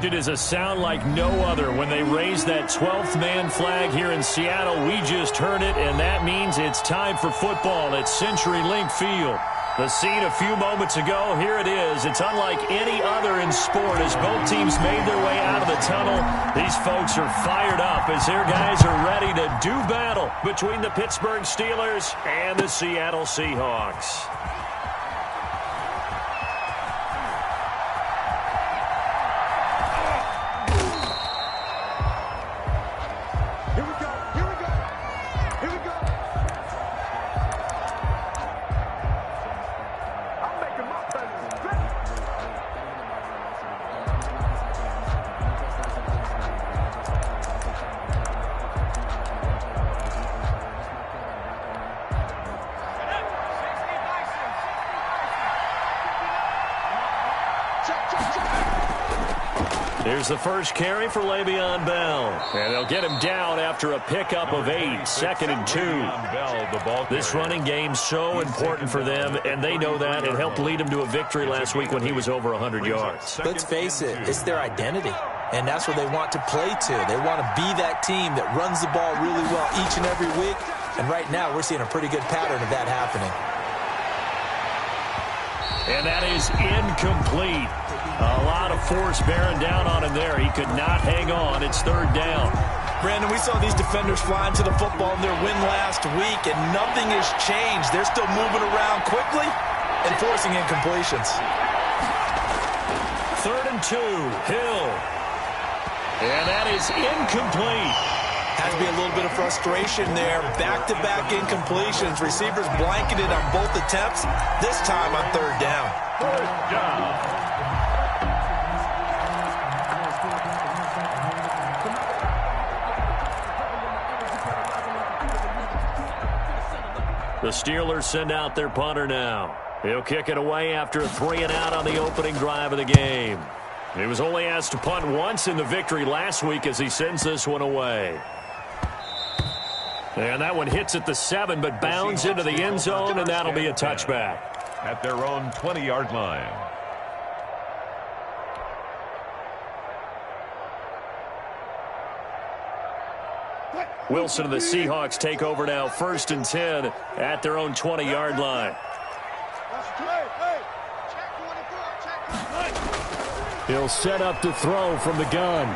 It is a sound like no other when they raise that 12th man flag here in Seattle. We just heard it, and that means it's time for football at CenturyLink Field. The scene a few moments ago, here it is. It's unlike any other in sport as both teams made their way out of the tunnel. These folks are fired up as their guys are ready to do battle between the Pittsburgh Steelers and the Seattle Seahawks. Here's the first carry for Le'Veon Bell. And they'll get him down after a pickup of 8, 2nd and 2. This running game's so important for them, and they know that. It helped lead him to a victory last week when he was over 100 yards. Let's face it, it's their identity. And that's what they want to play to. They want to be that team that runs the ball really well each and every week. And right now, we're seeing a pretty good pattern of that happening. And that is incomplete. A lot of force bearing down on him there. He could not hang on. It's 3rd down. Brandon, we saw these defenders flying to the football in their win last week, and nothing has changed. They're still moving around quickly and forcing incompletions. 3rd and 2. Hill. And that is incomplete. Has to be a little bit of frustration there. Back-to-back incompletions. Receivers blanketed on both attempts, this time on 3rd down. 3rd down. The Steelers send out their punter now. He'll kick it away after a 3-and-out on the opening drive of the game. He was only asked to punt once in the victory last week as he sends this one away. And that one hits at the 7, but bounds into the end zone, and that'll be a touchback. At their own 20-yard line. Wilson and the Seahawks take over now, 1st and 10 at their own 20-yard line. He'll set up to throw from the gun.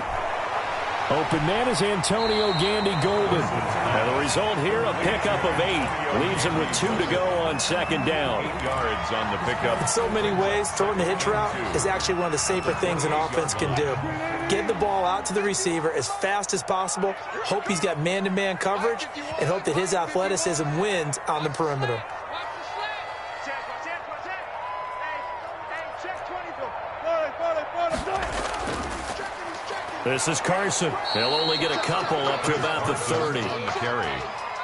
Open man is Antonio Gandy Golden. And the result here, a pickup of 8. Leaves him with 2 to go on 2nd down. 8 yards on the pickup. In so many ways, throwing the hitch route is actually one of the safer things an offense can do. Get the ball out to the receiver as fast as possible, hope he's got man-to-man coverage, and hope that his athleticism wins on the perimeter. This is Carson. He'll only get a couple up to about the 30.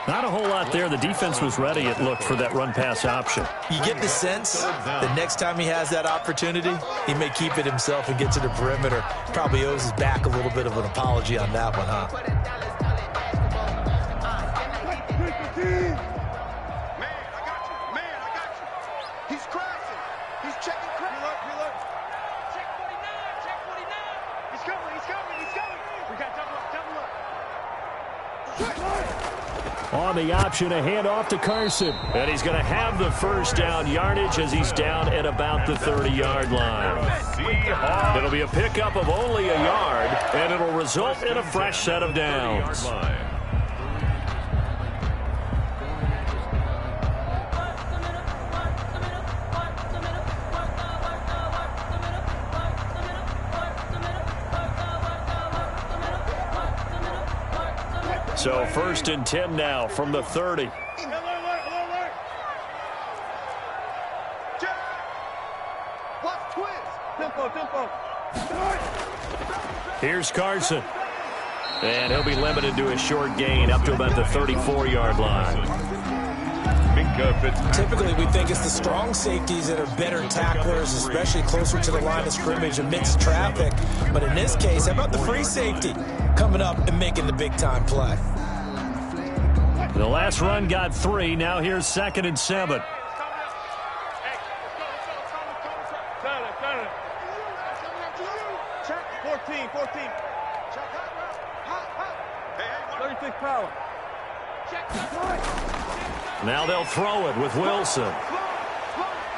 Not a whole lot there. The defense was ready, it looked, for that run-pass option. You get the sense that next time he has that opportunity, he may keep it himself and get to the perimeter. Probably owes his back a little bit of an apology on that one, huh? On the option, a handoff to Carson. And he's going to have the 1st down yardage as he's down at about the 30-yard line. It'll be a pickup of only a yard, and it'll result in a fresh set of downs. So 1st and 10 now from the 30. Here's Carson. And he'll be limited to a short gain up to about the 34-yard line. Typically, we think it's the strong safeties that are better tacklers, especially closer to the line of scrimmage amidst traffic. But in this case, how about the free safety coming up and making the big-time play? The last run got 3. Now here's 2nd and 7. Check. 14. 36 power. Now they'll throw it with Wilson.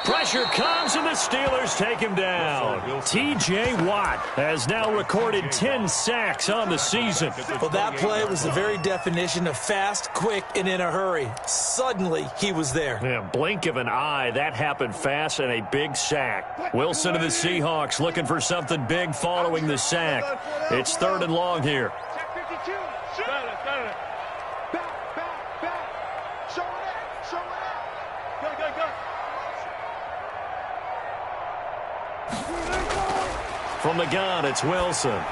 Pressure comes, and the Steelers take him down. T.J. Watt has now recorded 10 sacks on the season. Well, that play was the very definition of fast, quick, and in a hurry. Suddenly, he was there. Yeah, blink of an eye, that happened fast, and a big sack. Wilson of the Seahawks looking for something big following the sack. It's 3rd and long here. From the gun, it's Wilson.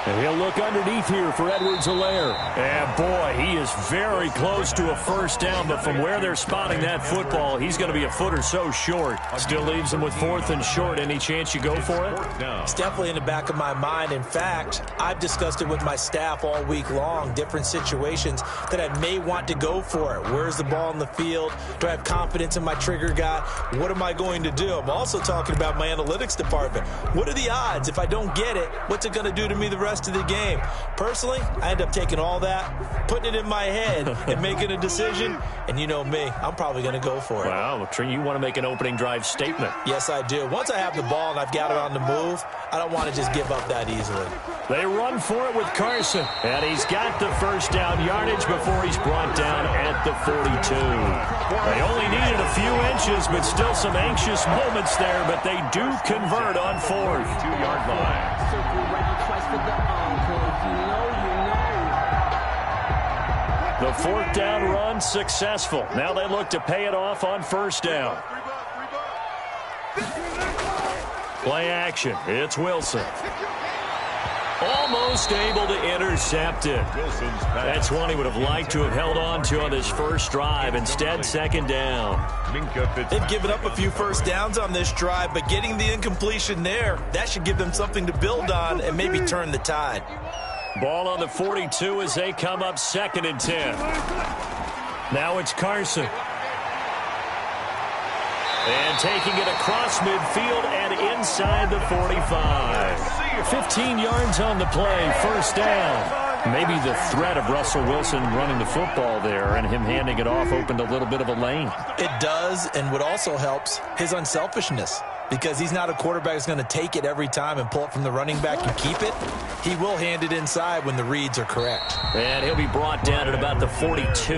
And he'll look underneath here for Edwards-Helaire. And, boy, he is very close to a first down, but from where they're spotting that football, he's going to be a foot or so short. Still leaves him with 4th and short. Any chance you go for it? It's definitely in the back of my mind. In fact, I've discussed it with my staff all week long, different situations that I may want to go for it. Where's the ball in the field? Do I have confidence in my trigger guy? What am I going to do? I'm also talking about my analytics department. What are the odds? If I don't get it, what's it going to do to me the rest of the game? Personally, I end up taking all that, putting it in my head, and making a decision. And you know me, I'm probably going to go for it. Wow, you want to make an opening drive statement. Yes, I do. Once I have the ball and I've got it on the move, I don't want to just give up that easily. They run for it with Carson, and he's got the first down yardage before he's brought down at the 42. They only needed a few inches, but still some anxious moments there, but they do convert on 4th. 2-yard line. The 4th down run successful. Now they look to pay it off on 1st down. Play action. It's Wilson. Almost able to intercept it. That's one he would have liked to have held on to on this first drive. Instead, 2nd down. They've given up a few first downs on this drive, but getting the incompletion there, that should give them something to build on and maybe turn the tide. Ball on the 42 as they come up 2nd and 10. Now it's Carson. And taking it across midfield and inside the 45. 15 yards on the play, 1st down. Maybe the threat of Russell Wilson running the football there and him handing it off opened a little bit of a lane. It does, and what also helps, his unselfishness. Because he's not a quarterback that's going to take it every time and pull it from the running back and keep it. He will hand it inside when the reads are correct. And he'll be brought down at about the 42.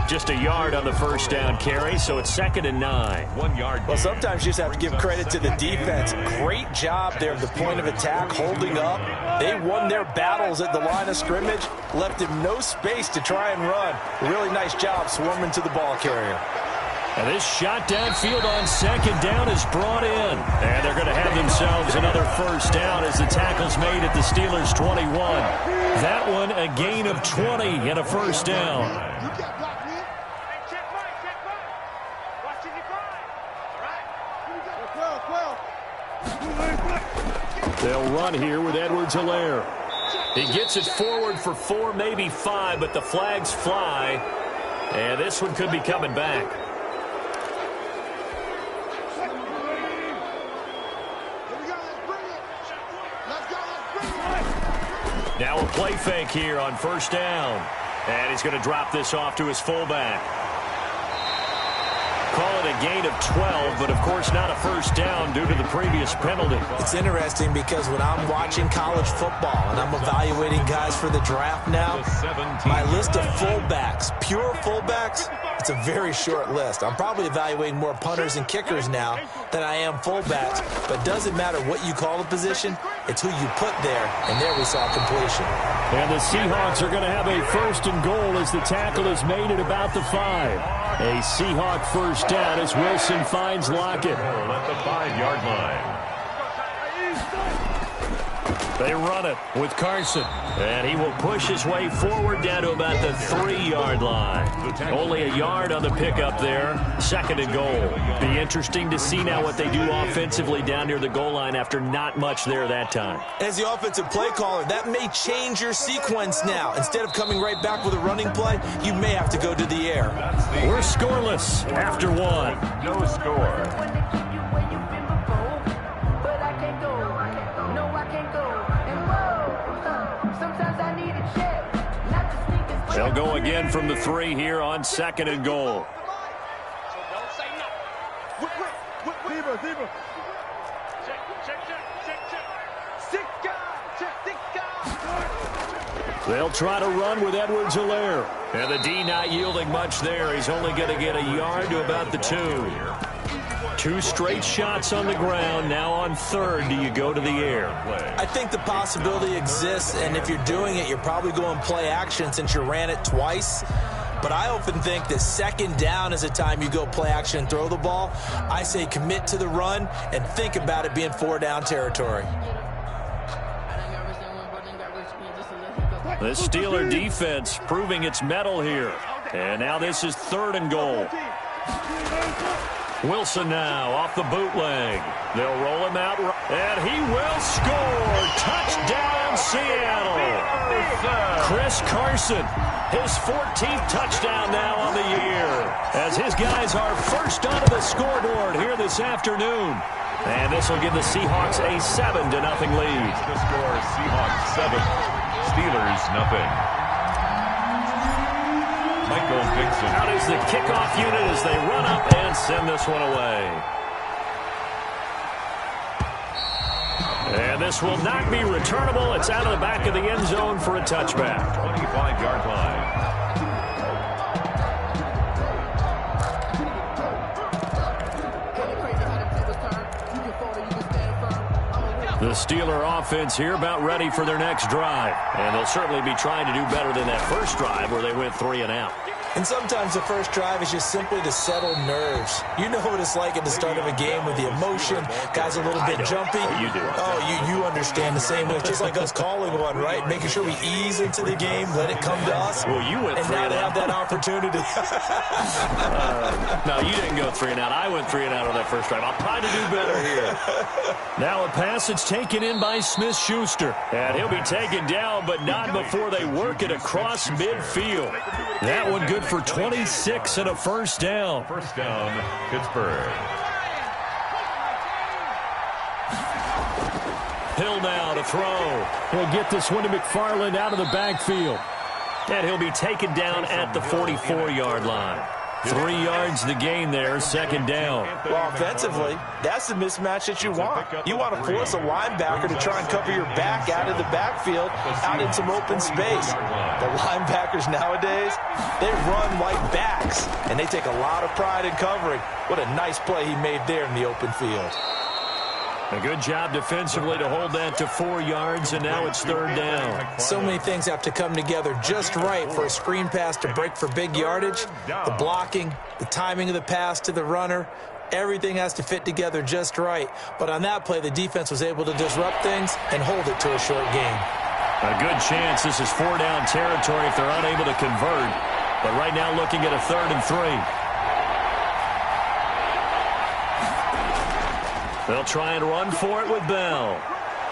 Just a yard on the first down carry, so it's 2nd and 9. 1 yard. Well, sometimes you just have to give credit to the defense. Great job there at the point of attack, holding up. They won their battles at the line of scrimmage, left him no space to try and run. Really nice job swarming to the ball carrier. And this shot downfield on 2nd down is brought in. And they're going to have themselves another first down as the tackle's made at the Steelers' 21. That one a gain of 20 and a first down. They'll run here with Edwards-Helaire. He gets it forward for 4, maybe 5, but the flags fly. And this one could be coming back. Now a play fake here on 1st down. And he's going to drop this off to his fullback. Call it a gain of 12, but of course not a first down due to the previous penalty. It's interesting because when I'm watching college football and I'm evaluating guys for the draft now, my list of fullbacks, pure fullbacks, it's a very short list. I'm probably evaluating more punters and kickers now than I am fullbacks, but it doesn't matter what you call the position, it's who you put there, and there we saw completion. And the Seahawks are going to have a 1st and goal as the tackle is made at about the 5. A Seahawk first down as Wilson finds Lockett. At the 5-yard line. They run it with Carson. And he will push his way forward down to about the 3-yard line. Only a yard on the pickup there. 2nd and goal. Be interesting to see now what they do offensively down near the goal line after not much there that time. As the offensive play caller, that may change your sequence now. Instead of coming right back with a running play, you may have to go to the air. We're scoreless after 1. No score. They'll go again from the 3 here on 2nd and goal. They'll try to run with Edwards-Helaire. And the D not yielding much there. He's only going to get a yard to about the 2. 2 straight shots on the ground. Now on 3rd, do you go to the air? I think the possibility exists, and if you're doing it, you're probably going play action since you ran it twice. But I often think that 2nd down is a time you go play action and throw the ball. I say commit to the run and think about it being 4-down territory. The Steeler defense proving its mettle here. And now this is 3rd and goal. Wilson now off the bootleg. They'll roll him out, and he will score. Touchdown, Seattle. Chris Carson, his 14th touchdown now on the year, as his guys are first onto the scoreboard here this afternoon. And this will give the Seahawks a 7-0 lead. The score, Seahawks 7, Steelers 0. Michael Dixon. Out is the kickoff unit as they run up and send this one away. And this will not be returnable. It's out of the back of the end zone for a touchback. 25-yard line. The Steeler offense here about ready for their next drive. And they'll certainly be trying to do better than that first drive where they went 3 and out. And sometimes the first drive is just simply to settle nerves. You know what it's like at the start of a game with the emotion. Guys a little bit jumpy. You do. Oh, you understand the same way. It's just like us calling one, right? Making sure we ease into the game, let it come to us. Well, you went 3 and and now out. they have that opportunity. No, you didn't go 3 and out. I went 3 and out on that first drive. I'll try to do better here. Now a pass that's taken in by Smith-Schuster. And he'll be taken down, but not before they work it across midfield. That one good for 26 and a first down. First down, Pittsburgh. Hill now to throw. He'll get this one to McFarland out of the backfield. And he'll be taken down at the 44-yard line. 3 yards the gain there, 2nd down. Well, offensively, that's the mismatch that you want. You want to force a linebacker to try and cover your back out of the backfield, out in some open space. The linebackers nowadays, they run like backs, and they take a lot of pride in covering. What a nice play he made there in the open field. A good job defensively to hold that to 4 yards, and now it's 3rd down. So many things have to come together just right for a screen pass to break for big yardage. The blocking, the timing of the pass to the runner, everything has to fit together just right. But on that play, the defense was able to disrupt things and hold it to a short game. A good chance this is 4-down territory if they're unable to convert. But right now looking at a 3rd and 3. They'll try and run for it with Bell.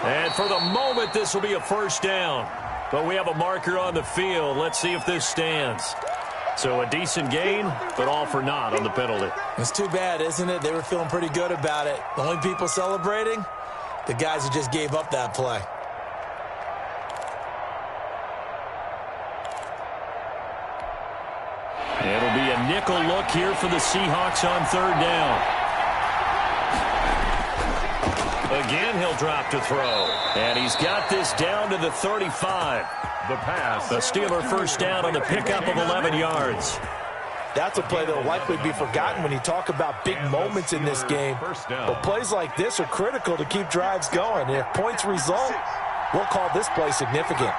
And for the moment, this will be a first down. But we have a marker on the field. Let's see if this stands. So a decent gain, but all for naught on the penalty. It's too bad, isn't it? They were feeling pretty good about it. The only people celebrating, the guys who just gave up that play. It'll be a nickel look here for the Seahawks on 3rd down. Again, he'll drop to throw. And he's got this down to the 35. The pass. The Steeler first down on the pickup of 11 yards. That's a play that will likely be forgotten when you talk about big moments in this game. But plays like this are critical to keep drives going. And if points result, we'll call this play significant.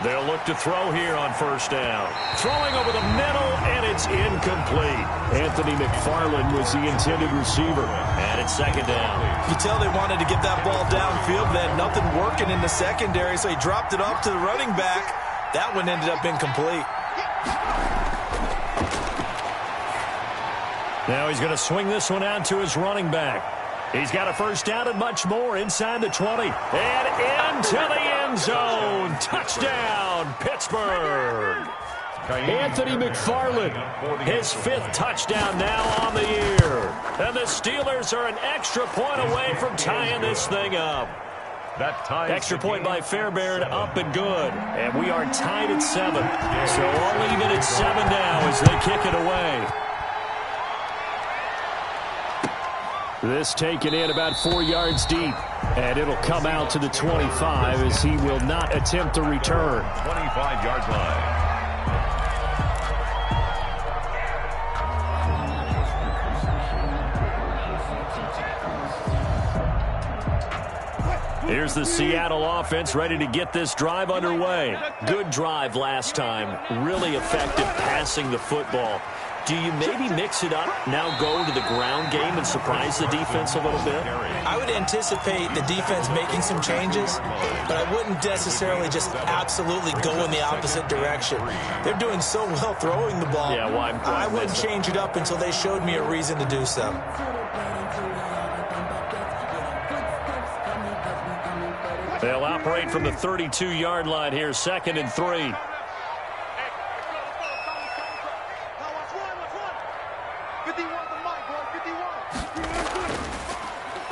They'll look to throw here on 1st down. Throwing over the middle, and it's incomplete. Anthony McFarland was the intended receiver. And it's 2nd down. You tell they wanted to get that ball downfield. They had nothing working in the secondary, so he dropped it off to the running back. That one ended up incomplete. Now he's going to swing this one out to his running back. He's got a first down and much more inside the 20. And into the end zone. Touchdown, Pittsburgh. Anthony McFarland, his 5th touchdown now on the year. And the Steelers are an extra point away from tying this thing up. Extra point by Fairbairn, up and good. And we are tied at 7. So all even at 7 now as they kick it away. This taken in about 4 yards deep. And it'll come out to the 25 as he will not attempt to return. 25-yard line. Here's the Seattle offense ready to get this drive underway. Good drive last time. Really effective passing the football. Do you maybe mix it up, now go to the ground game and surprise the defense a little bit? I would anticipate the defense making some changes, but I wouldn't necessarily just absolutely go in the opposite direction. They're doing so well throwing the ball. Yeah, why I wouldn't change it up until they showed me a reason to do so. They'll operate from the 32-yard line here, 2nd and 3.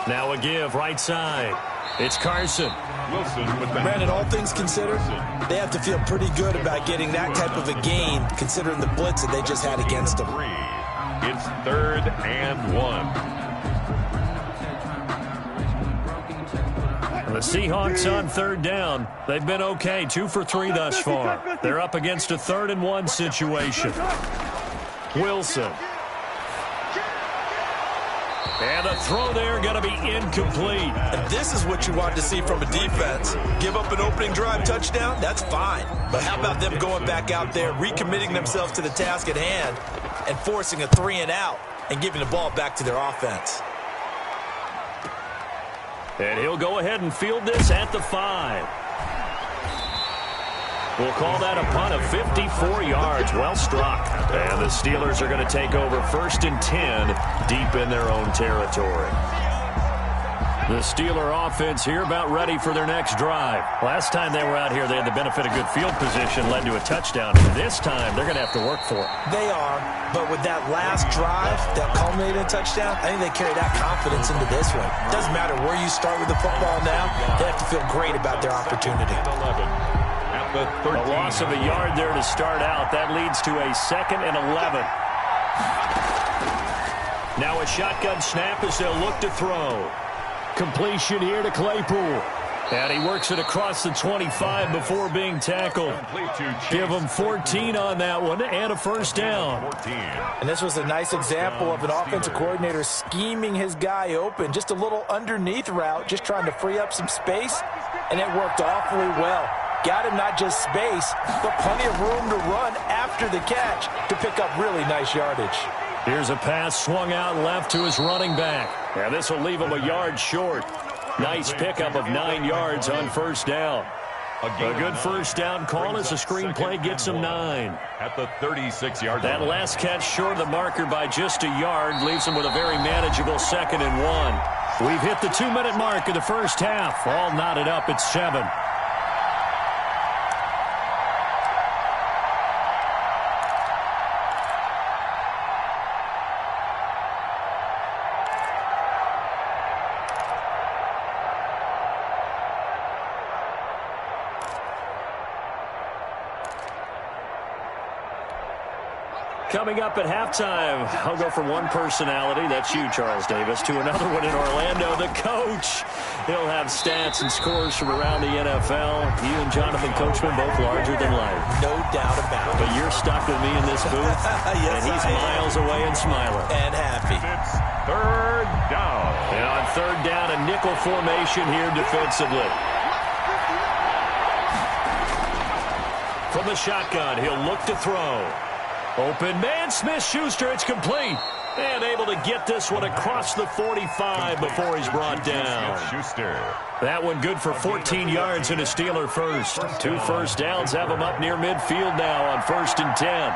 Now a give, right side. It's Carson. Wilson with the Brandon, all things considered, they have to feel pretty good about getting that type of a gain, considering the blitz that they just had against them. It's 3rd and 1. The Seahawks on 3rd down. They've been okay, 2 for 3 thus far. They're up against a 3rd and 1 situation. Wilson. And the throw there going to be incomplete. And this is what you want to see from a defense. Give up an opening drive touchdown, that's fine. But how about them going back out there, recommitting themselves to the task at hand, and forcing a 3-and-out and giving the ball back to their offense. And he'll go ahead and field this at the 5. We'll call that a punt of 54 yards. Well struck. And the Steelers are going to take over 1st and 10 deep in their own territory. The Steeler offense here about ready for their next drive. Last time they were out here, they had the benefit of good field position, led to a touchdown. This time, they're going to have to work for it. They are, but with that last drive that culminated in a touchdown, I think they carry that confidence into this one. Doesn't matter where you start with the football now, they have to feel great about their opportunity. A loss of a yard there to start out. That leads to a 2nd and 11. Now a shotgun snap as they'll look to throw. Completion here to Claypool. And he works it across the 25 before being tackled. Give him 14 on that one and a 1st down. And this was a nice example of an offensive coordinator scheming his guy open. Just a little underneath route, just trying to free up some space. And it worked awfully well. Got him not just space, but plenty of room to run after the catch to pick up really nice yardage. Here's a pass swung out left to his running back. And this will leave him a yard short. Nice pickup of 9 yards on 1st down. A good 1st down call as the screenplay gets him 9. At the 36-yard line. That last catch short of the marker by just a yard leaves him with a very manageable 2nd and 1. We've hit the 2-minute mark of the first half. All knotted up at 7. Coming up at halftime, I'll go from one personality, that's you, Charles Davis, to another one in Orlando, the coach. He'll have stats and scores from around the NFL. You and Jonathan Coachman both larger than life. No doubt about it. But you're stuck with me in this booth, yes, and he's miles away and smiling. And happy. It's 3rd down. And on 3rd down, a nickel formation here defensively. From the shotgun, he'll look to throw. Open man, Smith-Schuster, it's complete. And able to get this one across the 45 before he's brought down. That one good for 14 yards and a Steeler first. 2 first downs have him up near midfield now on 1st and 10.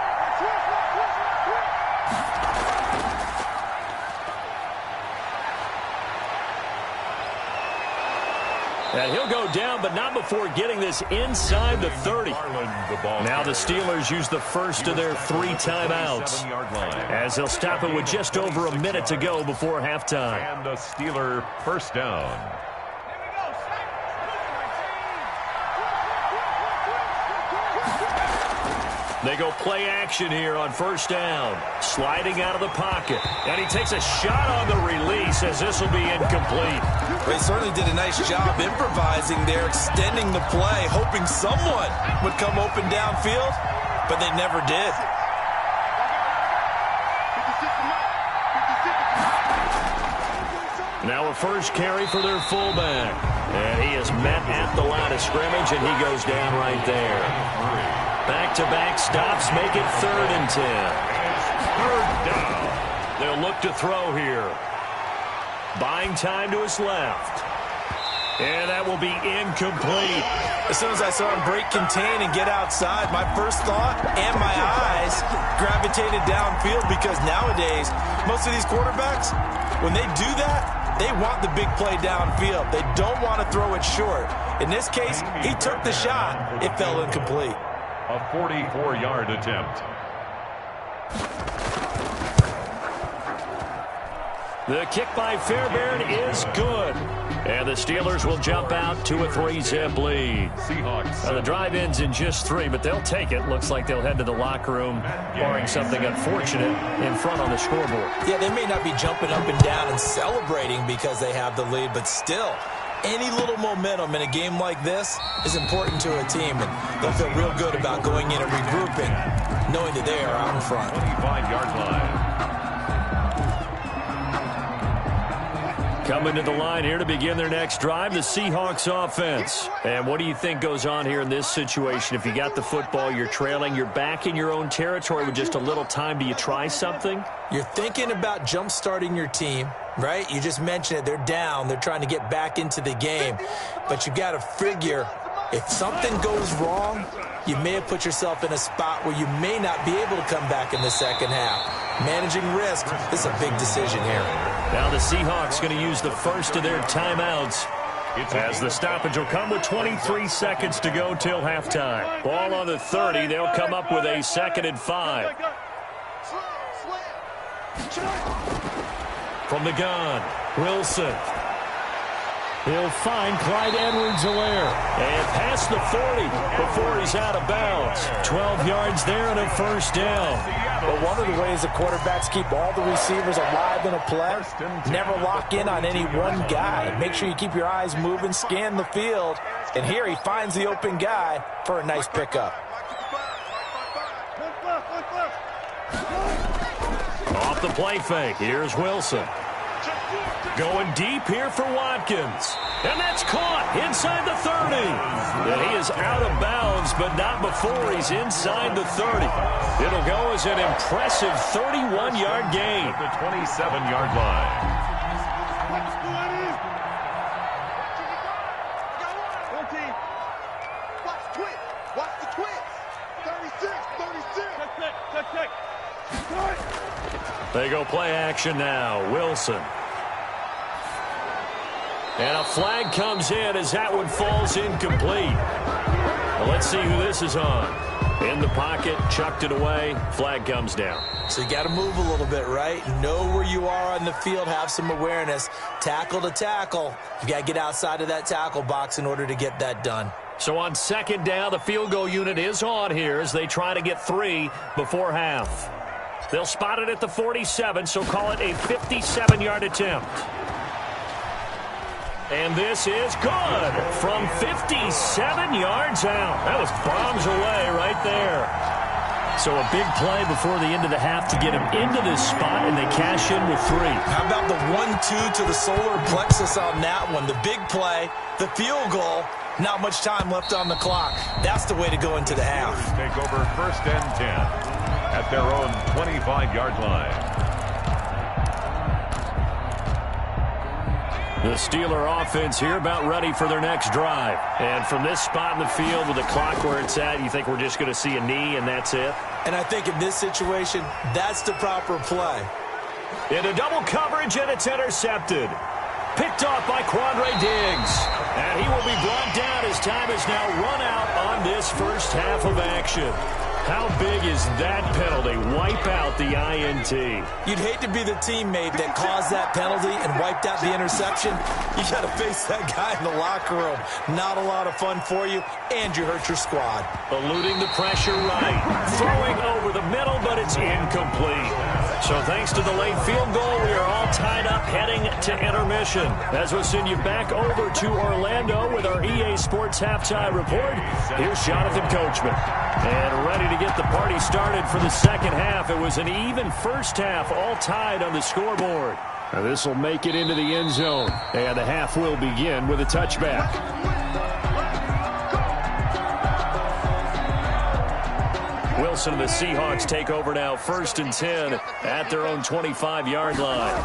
And he'll go down, but not before getting this inside the 30. Now the Steelers use the first of their 3 timeouts, as they'll stop it with just over a minute to go before halftime. And a Steeler first down. They go play action here on first down. Sliding out of the pocket. And he takes a shot on the release, as this will be incomplete. They certainly did a nice job improvising there, extending the play, hoping someone would come open downfield, but they never did. Now a first carry for their fullback. And he is met at the line of scrimmage, and he goes down right there. Back-to-back stops make it 3rd and 10. Third down. They'll look to throw here. Buying time to his left. And that will be incomplete. As soon as I saw him break contain and get outside, my first thought and my eyes gravitated downfield, because nowadays, most of these quarterbacks, when they do that, they want the big play downfield. They don't want to throw it short. In this case, he took the shot. It fell incomplete. A 44-yard attempt. The kick by Fairbairn is good. And the Steelers will jump out to a 3-zip lead. Seahawks. The drive ends in just 3, but they'll take it. Looks like they'll head to the locker room, barring something unfortunate in front on the scoreboard. Yeah, they may not be jumping up and down and celebrating because they have the lead, but still, any little momentum in a game like this is important to a team, and they'll feel real good about going in and regrouping, knowing that they are out in front. 25-yard line. Coming to the line here to begin their next drive, the Seahawks offense. And what do you think goes on here in this situation? If you got the football, you're trailing, you're back in your own territory with just a little time, do you try something? You're thinking about jump-starting your team, right? You just mentioned it. They're down. They're trying to get back into the game. But you got to figure, if something goes wrong, you may have put yourself in a spot where you may not be able to come back in the second half. Managing risk, this is a big decision here. Now the Seahawks going to use the first of their timeouts, as the stoppage will come with 23 seconds to go till halftime. Ball on the 30. They'll come up with a 2nd and 5. From the gun, Wilson. He'll find Clyde Edwards-Helaire. And past the 40 before he's out of bounds. 12 yards there and a first down. But one of the ways the quarterbacks keep all the receivers alive in a play, never lock in on any one guy. Make sure you keep your eyes moving, scan the field. And here he finds the open guy for a nice pickup. Off the play fake, here's Wilson. Going deep here for Watkins. And that's caught inside the 30. And he is out of bounds, but not before he's inside the 30. It'll go as an impressive 31-yard gain. At the 27-yard line. Watch the twist. 36. Check. They go play action now. Wilson. And a flag comes in as that one falls incomplete. Well, let's see who this is on. In the pocket, chucked it away, flag comes down. So you got to move a little bit, right? Know where you are on the field, have some awareness. Tackle to tackle. You got to get outside of that tackle box in order to get that done. So on 2nd down, the field goal unit is on here as they try to get 3 before half. They'll spot it at the 47, so call it a 57-yard attempt. And this is good from 57 yards out. That was bombs away right there. So a big play before the end of the half to get him into this spot, and they cash in with 3. How about the 1-2 to the solar plexus on that one? The big play, the field goal, not much time left on the clock. That's the way to go into the half. Take over 1st and 10 at their own 25-yard line. The Steeler offense here about ready for their next drive. And from this spot in the field with the clock where it's at, you think we're just going to see a knee and that's it? And I think in this situation, that's the proper play. Into double coverage, and it's intercepted. Picked Picked off by Quandre Diggs. And he will be brought down as time is now run out on this first half of action. How big is that penalty? Wipe out the INT. You'd hate to be the teammate that caused that penalty and wiped out the interception. You got to face that guy in the locker room. Not a lot of fun for you, and you hurt your squad. Eluding the pressure right. Throwing over the middle, but it's incomplete. So thanks to the late field goal, we are all tied up heading to intermission. As we'll send you back over to Orlando with our EA Sports Halftime Report, here's Jonathan Coachman. And ready to get the party started for the second half. It was an even first half, all tied on the scoreboard. Now this will make it into the end zone. And the half will begin with a touchback. Wilson and the Seahawks take over now, 1st and 10 at their own 25-yard line.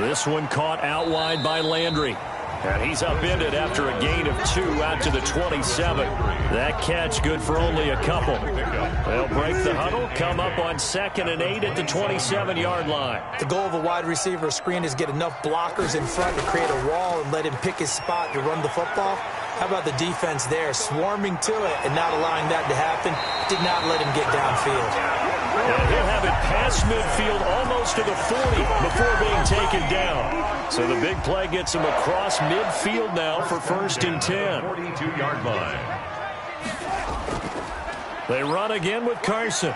This one caught out wide by Landry. And he's upended after a gain of 2 out to the 27. That catch good for only a couple. They'll break the huddle, come up on 2nd and 8 at the 27-yard line. The goal of a wide receiver screen is get enough blockers in front to create a wall and let him pick his spot to run the football. How about the defense there, swarming to it and not allowing that to happen? Did not let him get downfield. And he'll have it past midfield almost to the 40 before being taken down. So the big play gets him across midfield now for 1st and 10. 42-yard line. They run again with Carson.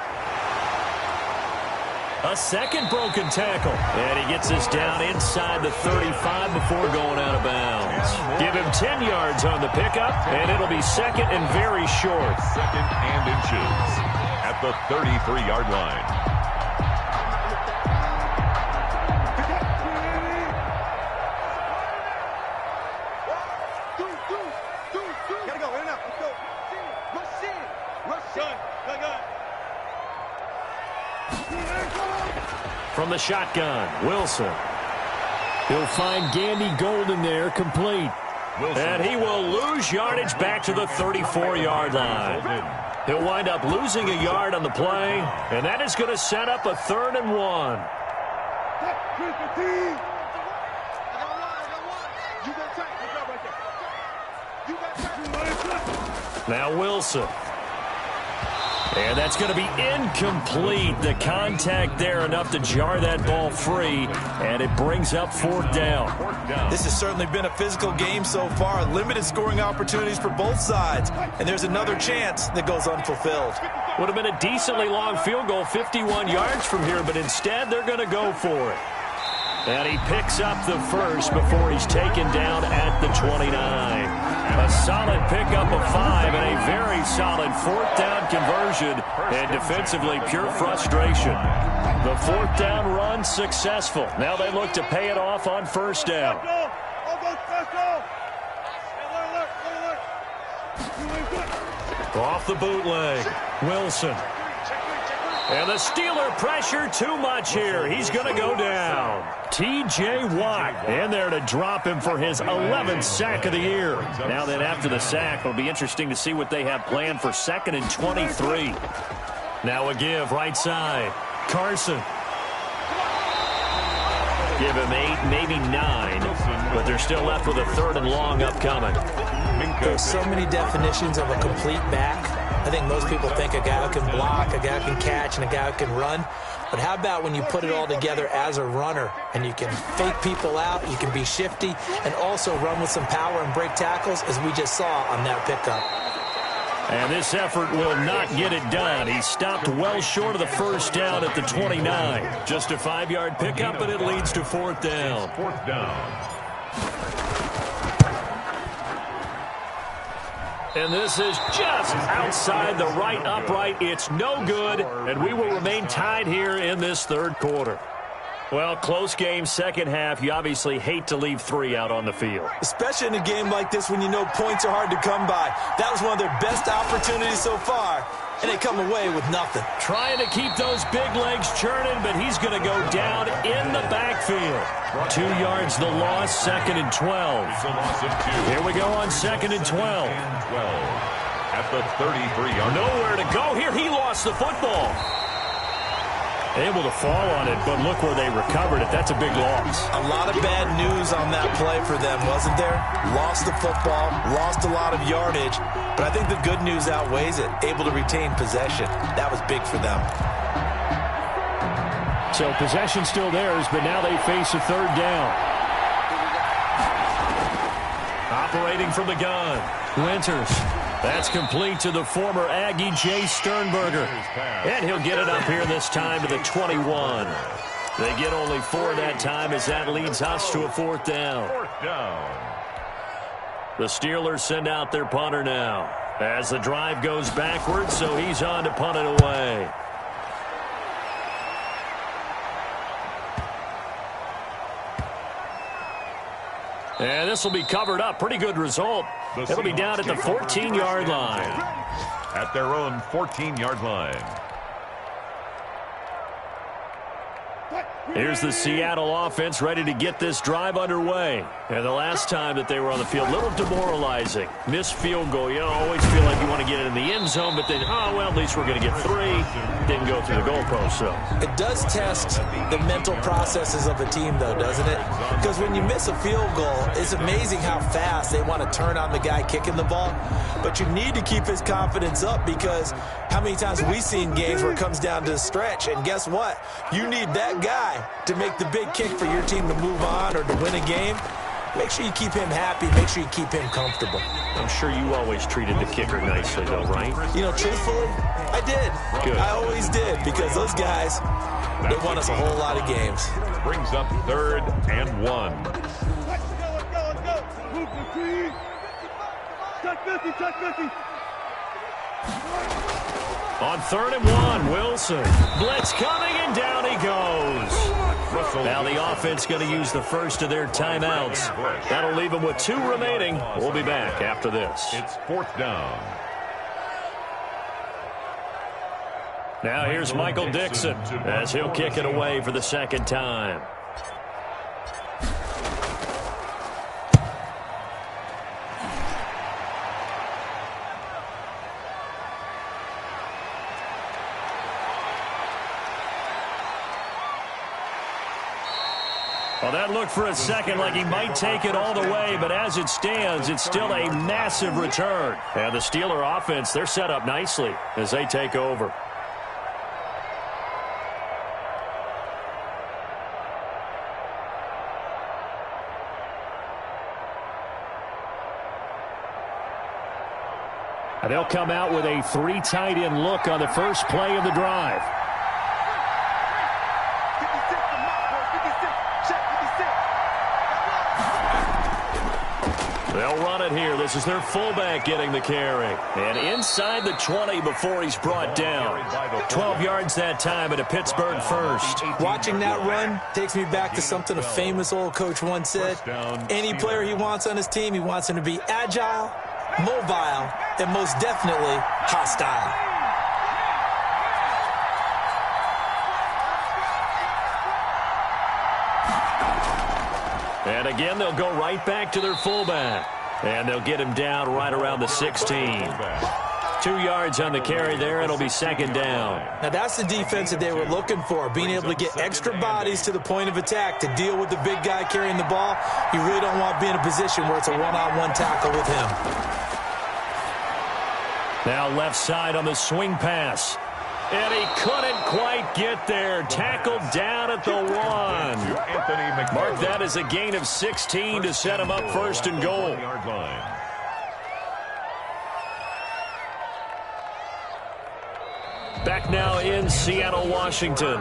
A second broken tackle. And he gets us down inside the 35 before going out of bounds. Give him 10 yards on the pickup, and it'll be 2nd and very short. 2nd and inches at the 33-yard line. Gotta go, in and out, let's go. Rush in, rush in. From the shotgun, Wilson. He'll find Gandy Golden there, complete. Wilson. And he will lose yardage back to the 34-yard line. He'll wind up losing a yard on the play, and that is going to set up a 3rd and 1. Now Wilson. And that's going to be incomplete. The contact there enough to jar that ball free, and it brings up 4th down. This has certainly been a physical game so far. Limited scoring opportunities for both sides, and there's another chance that goes unfulfilled. Would have been a decently long field goal, 51 yards from here, but instead they're going to go for it. And he picks up the first before he's taken down at the 29. A solid pickup of 5 and a very solid 4th down conversion, and defensively pure frustration. The 4th down run successful. Now they look to pay it off on 1st down. Off the bootleg, Wilson. And the Steeler pressure too much here. He's going to go down. T.J. Watt in there to drop him for his 11th sack of the year. Now then, after the sack, it'll be interesting to see what they have planned for 2nd and 23. Now a give right side. Carson. Give him 8, maybe 9, but they're still left with a 3rd and long upcoming. There's so many definitions of a complete back. I think most people think a guy who can block, a guy who can catch, and a guy who can run. But how about when you put it all together as a runner, and you can fake people out, you can be shifty, and also run with some power and break tackles, as we just saw on that pickup. And this effort will not get it done. He stopped well short of the 1st down at the 29. Just a 5-yard pickup, and it leads to 4th down. 4th down. And this is just outside the right upright. It's no good, and we will remain tied here in this 3rd quarter. Well, close game, second half. You obviously hate to leave 3 out on the field. Especially in a game like this when you know points are hard to come by. That was one of their best opportunities so far, and they come away with nothing. Trying to keep those big legs churning, but he's going to go down in the backfield. 2 yards the loss, 2nd and 12. It's a loss of 2. Here we go on 2nd and 12. At the 33-yard line. Nowhere to go here. He lost the football. Able to fall on it, but look where they recovered it. That's a big loss. A lot of bad news on that play for them, wasn't there? Lost the football, lost a lot of yardage, but I think the good news outweighs it. Able to retain possession. That was big for them. So possession still theirs, but now they face a third down. Operating from the gun, Winters. That's complete to the former Aggie, Jay Sternberger. And he'll get it up here this time to the 21. They get only 4 that time as that leads us to a fourth down. The Steelers send out their punter now as the drive goes backwards, so he's on to punt it away. And this will be covered up. Pretty good result. It'll be down at the 14-yard line. At their own 14-yard line. Here's the Seattle offense ready to get this drive underway. And the last time that they were on the field, a little demoralizing. Missed field goal. You always feel like you want to get it in the end zone, but then, oh, well, at least we're going to get 3. Didn't go through the goalpost, so. It does test the mental processes of a team, though, doesn't it? Because when you miss a field goal, it's amazing how fast they want to turn on the guy kicking the ball. But you need to keep his confidence up because how many times have we seen games where it comes down to a stretch, and guess what? You need that guy to make the big kick for your team to move on or to win a game. Make sure you keep him happy. Make sure you keep him comfortable. I'm sure you always treated the kicker nicely, though, right? You know, truthfully, I did. Good. I always did because those guys, they won us a whole lot of games. Brings up 3rd and 1. Let's go. Move the team. Touch 50. On 3rd and 1, Wilson. Blitz coming, and down he goes. Now the offense going to use the first of their timeouts. That'll leave them with 2 remaining. We'll be back after this. It's 4th down. Now here's Michael Dixon as he'll kick it away for the second time. Well, that looked for a second like he might take it all the way, but as it stands, it's still a massive return. And the Steeler offense, they're set up nicely as they take over. And they'll come out with a 3 tight end look on the first play of the drive. They'll run it here. This is their fullback getting the carry. And inside the 20 before he's brought down. 12 yards that time at a Pittsburgh first. Watching that run takes me back to something a famous old coach once said. Any player he wants on his team, he wants him to be agile, mobile, and most definitely hostile. And again, they'll go right back to their fullback. And they'll get him down right around the 16. 2 yards on the carry there. It'll be second down. Now, that's the defense that they were looking for, being able to get extra bodies to the point of attack to deal with the big guy carrying the ball. You really don't want to be in a position where it's a one-on-one tackle with him. Now left side on the swing pass. And he couldn't quite get there. Tackled down at the 1. Mark that as a gain of 16 to set him up first and goal. Back now in Seattle, Washington.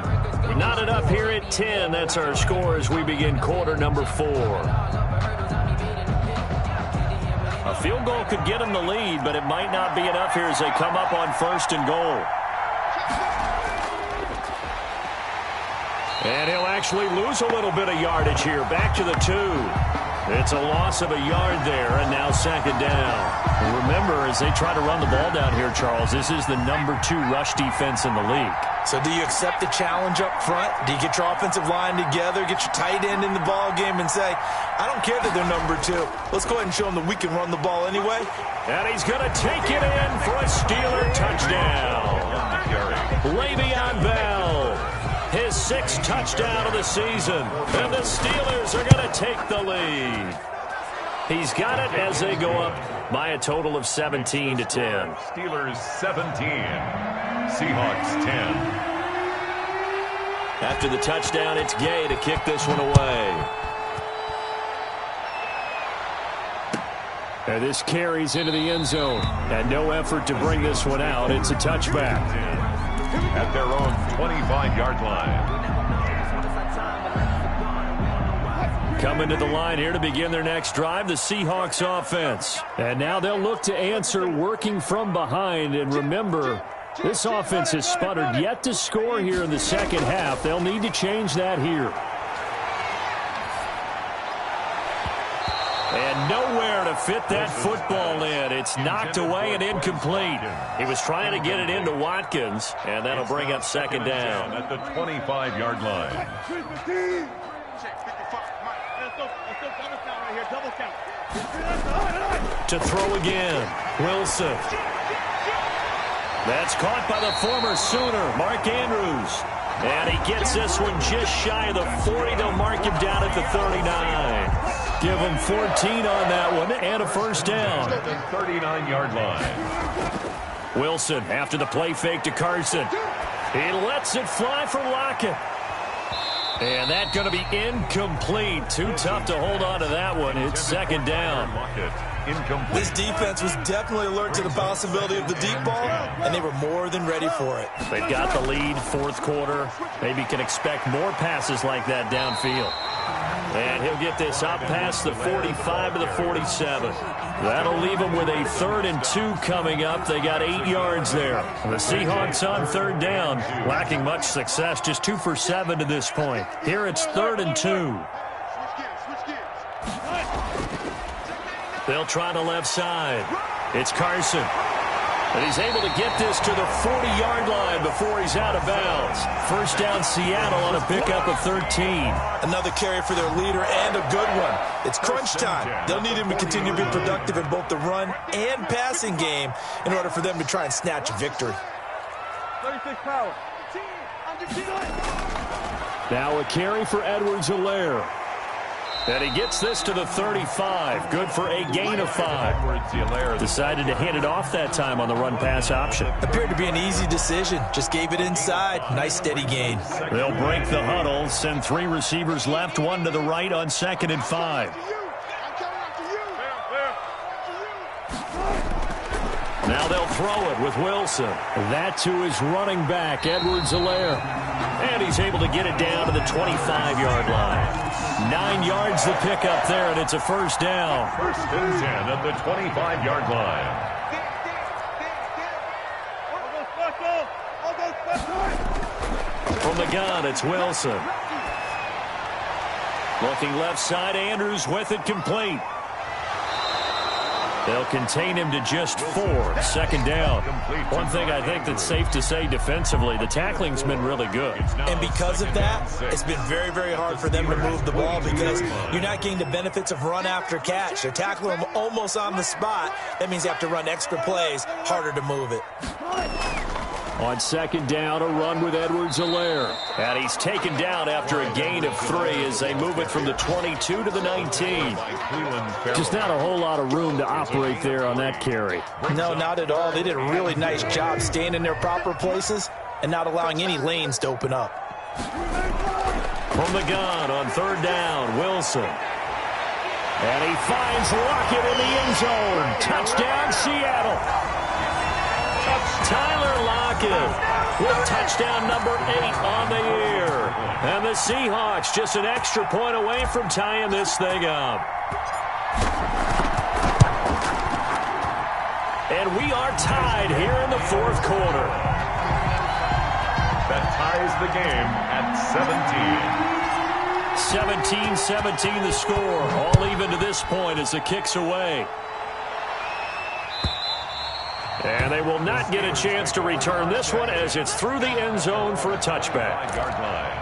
Knotted up here at 10. That's our score as we begin quarter number 4. A field goal could get him the lead, but it might not be enough here as they come up on first and goal. And he'll actually lose a little bit of yardage here. Back to the 2. It's a loss of a yard there, and now second down. And remember, as they try to run the ball down here, Charles, this is the number 2 rush defense in the league. So do you accept the challenge up front? Do you get your offensive line together, get your tight end in the ball game and say, I don't care that they're number 2. Let's go ahead and show them that we can run the ball anyway? And he's going to take it in for a Steeler touchdown. Le'Veon Bell. His 6th touchdown of the season. And the Steelers are going to take the lead. He's got it as they go up by a total of 17-10. Steelers 17. Seahawks 10. After the touchdown, it's Gay to kick this one away. And this carries into the end zone. And no effort to bring this one out. It's a touchback. At their own 25-yard line. Coming to the line here to begin their next drive, the Seahawks offense. And now they'll look to answer working from behind. And remember, this offense has sputtered yet to score here in the second half. They'll need to change that here. And nowhere to fit that football in. It's knocked away and incomplete. He was trying to get it into Watkins, and that'll bring up second down. At the 25-yard line. To throw again, Wilson. That's caught by the former Sooner, Mark Andrews. And he gets this one just shy of the 40. They'll mark him down at the 39. Give him 14 on that one and a first down. At the 39-yard line. Wilson after the play fake to Carson. He lets it fly for Lockett. And that's going to be incomplete. Too tough to hold on to that one. It's second down. Incomplete. This defense was definitely alert to the possibility of the deep ball, and they were more than ready for it. They've got the lead, fourth quarter. Maybe can expect more passes like that downfield. And he'll get this up past the 45 to the 47. That'll leave them with a 3rd and 2 coming up. They got 8 yards there. The Seahawks on 3rd down, lacking much success, just 2 for 7 to this point. Here it's 3rd and 2. They'll try the left side. It's Carson. And he's able to get this to the 40-yard line before he's out of bounds. First down, Seattle on a pickup of 13. Another carry for their leader and a good one. It's crunch time. They'll need him to continue to be productive in both the run and passing game in order for them to try and snatch a victory. 36 power. Now a carry for Edwards-Helaire. And he gets this to the 35. Good for a gain of 5. Decided to hand it off that time on the run-pass option. Appeared to be an easy decision. Just gave it inside. Nice steady gain. They'll break the huddle. Send 3 receivers left, 1 to the right on 2nd and 5. Now they'll throw it with Wilson. That to his running back, Edwards-Helaire. And he's able to get it down to the 25-yard line. 9 yards to pick up there, and it's a first down. First and 10 at the 25-yard line. From the gun, it's Wilson. Looking left side, Andrews with it complete. They'll contain him to just 4. Second down. One thing I think that's safe to say defensively, the tackling's been really good. And because of that, it's been very, very hard for them to move the ball because you're not getting the benefits of run after catch. They're tackling them almost on the spot. That means you have to run extra plays, harder to move it. On second down, a run with Edwards-Helaire. And he's taken down after a gain of 3 as they move it from the 22 to the 19. Just not a whole lot of room to operate there on that carry. No, not at all. They did a really nice job staying in their proper places and not allowing any lanes to open up. From the gun on 3rd down, Wilson. And he finds Lockett in the end zone. Touchdown, Seattle. Tyler Lockett with touchdown number 8 on the year. And the Seahawks just an extra point away from tying this thing up. And we are tied here in the 4th quarter. That ties the game at 17. 17-17 the score. All even to this point as the kick's away. And they will not get a chance to return this one as it's through the end zone for a touchback. 5-yard line.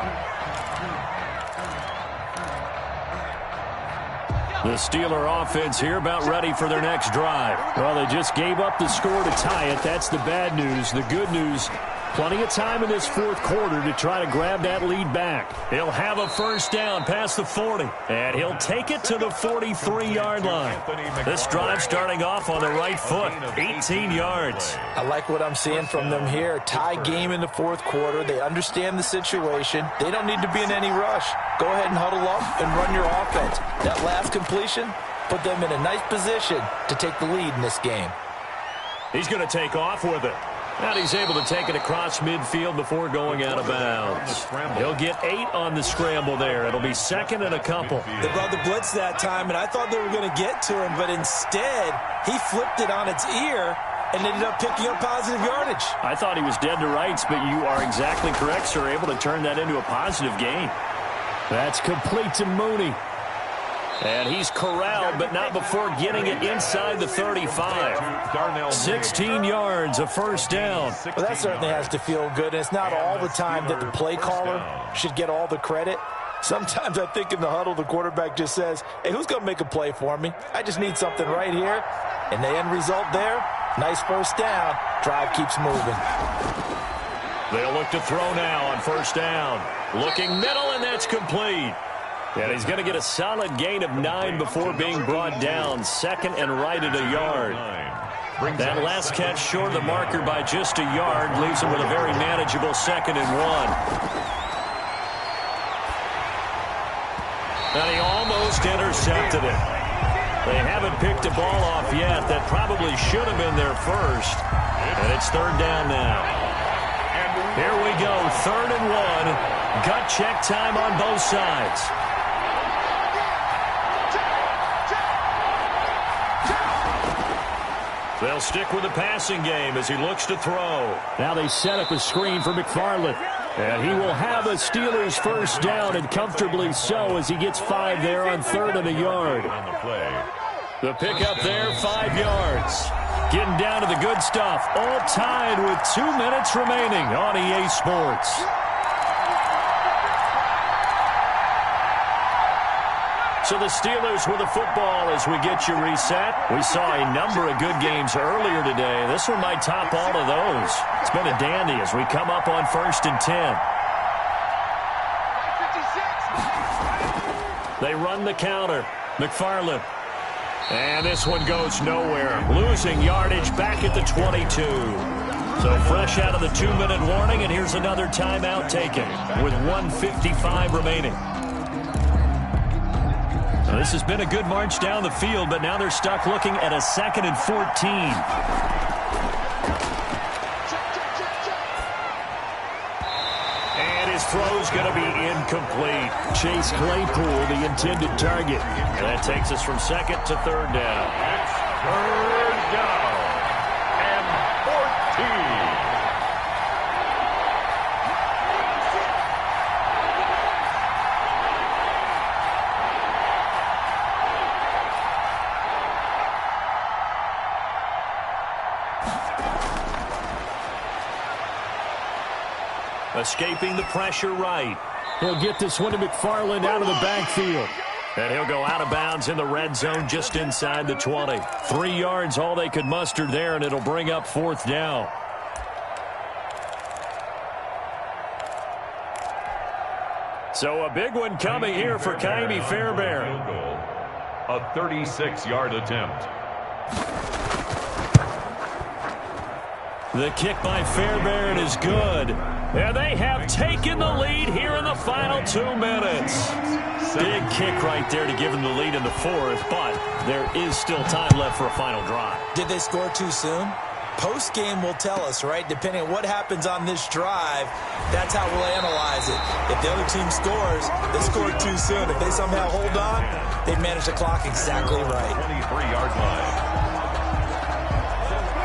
The Steeler offense here about ready for their next drive. Well, they just gave up the score to tie it. That's the bad news. The good news, Plenty of time in this fourth quarter to try to grab that lead back. He'll have a first down past the 40, and he'll take it to the 43-yard line. This drive starting off on the right foot, 18 yards. I like what I'm seeing from them here. Tie game in the fourth quarter. They understand the situation. They don't need to be in any rush. Go ahead and huddle up and run your offense. That last completion put them in a nice position to take the lead in this game. He's going to take off with it. And he's able to take it across midfield before going out of bounds. He'll get 8 on the scramble there. It'll be second and a couple. They brought the blitz that time, and I thought they were going to get to him, but instead he flipped it on its ear and ended up picking up positive yardage. I thought he was dead to rights, but you are exactly correct, sir. Able to turn that into a positive gain. That's complete to Mooney. And he's corralled, but not before getting it inside the 35. 16 yards, a first down. Well, that certainly has to feel good. And it's not all the time that the play caller should get all the credit. Sometimes I think in the huddle, the quarterback just says, hey, who's going to make a play for me? I just need something right here. And the end result there, nice first down. Drive keeps moving. They'll look to throw now on first down. Looking middle, and that's complete. And he's going to get a solid gain of 9 before being brought down. Second and right at a yard. That last catch short of the marker by just a yard leaves him with a very manageable second and 1. And he almost intercepted it. They haven't picked a ball off yet. That probably should have been their first. And it's third down now. Here we go, third and 1. Gut check time on both sides. They'll stick with the passing game as he looks to throw. Now they set up a screen for McFarland. And he will have a Steelers first down, and comfortably so, as he gets 5 there on third and a yard. The pickup there, 5 yards. Getting down to the good stuff. All tied with 2 minutes remaining on EA Sports. So the Steelers with the football as we get you reset. We saw a number of good games earlier today. This one might top all of those. It's been a dandy as we come up on first and 10. They run the counter. McFarland. And this one goes nowhere. Losing yardage back at the 22. So fresh out of the 2-minute warning, and here's another timeout taken with 1:55 remaining. Now, this has been a good march down the field, but now they're stuck looking at a 2nd and 14. And his throw's going to be incomplete. Chase Claypool, the intended target. And that takes us from second to third down. Third down and 14. Escaping the pressure right. He'll get this one to McFarland out of the backfield. And he'll go out of bounds in the red zone just inside the 20. 3 yards all they could muster there, and it'll bring up fourth down. So a big one coming here for Ka'imi Fairbairn. A 36-yard attempt. The kick by Fairbairn is good. And they have taken the lead here in the final 2 minutes. Big kick right there to give them the lead in the fourth, but there is still time left for a final drive. Did they score too soon? Post-game will tell us, right? Depending on what happens on this drive, that's how we'll analyze it. If the other team scores, they scored too soon. If they somehow hold on, they manage the clock exactly right. 23-yard line.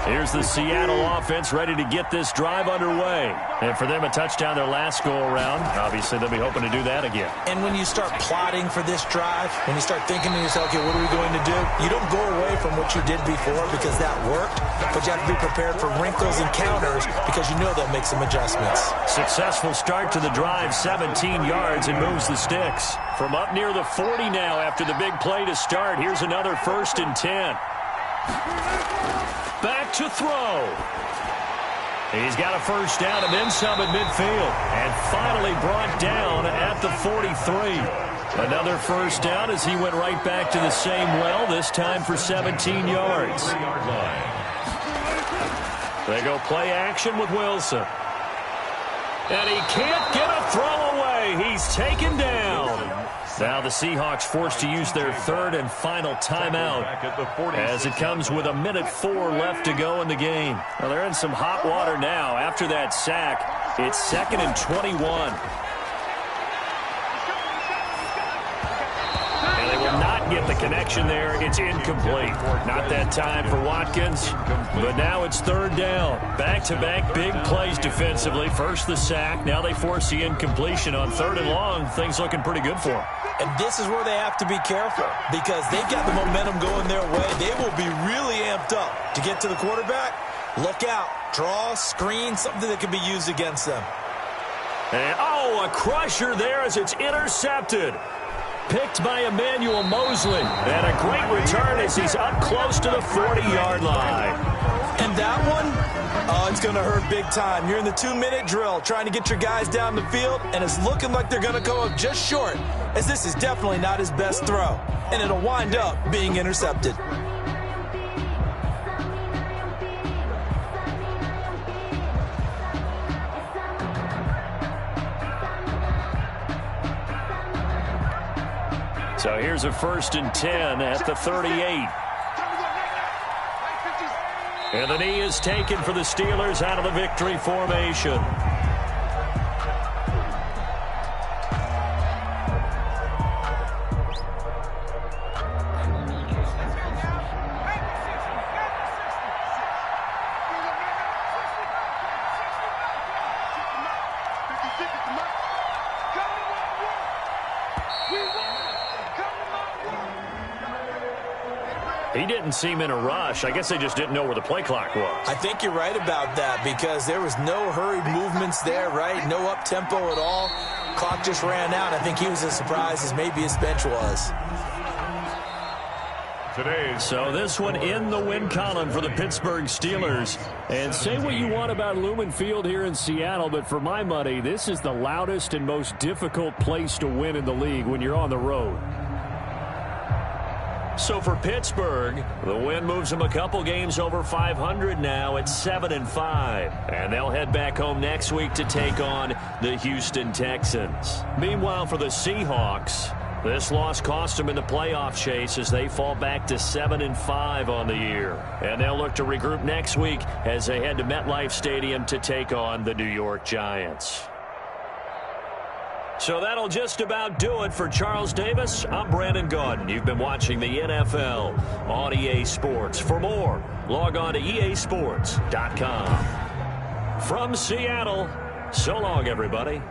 Here's the Seattle offense ready to get this drive underway. And for them, a touchdown their last go-around. Obviously, they'll be hoping to do that again. And when you start plotting for this drive, when you start thinking to yourself, okay, what are we going to do? You don't go away from what you did before because that worked, but you have to be prepared for wrinkles and counters because you know they'll make some adjustments. Successful start to the drive, 17 yards, and moves the sticks. From up near the 40 now after the big play to start, here's another first and 10. Back to throw. He's got a first down and then some at midfield. And finally brought down at the 43. Another first down as he went right back to the same well, this time for 17 yards. They go play action with Wilson. And he can't get a throw away. He's taken down. Now the Seahawks forced to use their third and final timeout as it comes with 1:04 left to go in the game. Well, they're in some hot water now after that sack. It's 2nd and 21. And they will not get the connection there. It's incomplete. Not that time for Watkins, but now it's 3rd down. Back-to-back big plays defensively. First the sack. Now they force the incompletion on 3rd and long. Things looking pretty good for them. And this is where they have to be careful because they've got the momentum going their way. They will be really amped up to get to the quarterback. Look out. Draw, screen, something that can be used against them. And, a crusher there as it's intercepted. Picked by Emmanuel Mosley. And a great return as he's up close to the 40-yard line. And that one, it's going to hurt big time. You're in the 2-minute drill trying to get your guys down the field, and it's looking like they're going to go up just short, as this is definitely not his best throw. And it'll wind up being intercepted. So here's a 1st and 10 at the 38. And the knee is taken for the Steelers out of the victory formation. He didn't seem in a rush. I guess they just didn't know where the play clock was. I think you're right about that because there was no hurried movements there, right? No up-tempo at all. Clock just ran out. I think he was as surprised as maybe his bench was. So this one in the win column for the Pittsburgh Steelers. And say what you want about Lumen Field here in Seattle, but for my money, this is the loudest and most difficult place to win in the league when you're on the road. So for Pittsburgh, the win moves them a couple games over 500 now at 7-5. And they'll head back home next week to take on the Houston Texans. Meanwhile, for the Seahawks, this loss cost them in the playoff chase as they fall back to 7-5 on the year. And they'll look to regroup next week as they head to MetLife Stadium to take on the New York Giants. So that'll just about do it for Charles Davis. I'm Brandon Gaudin. You've been watching the NFL on EA Sports. For more, log on to easports.com. From Seattle, so long, everybody.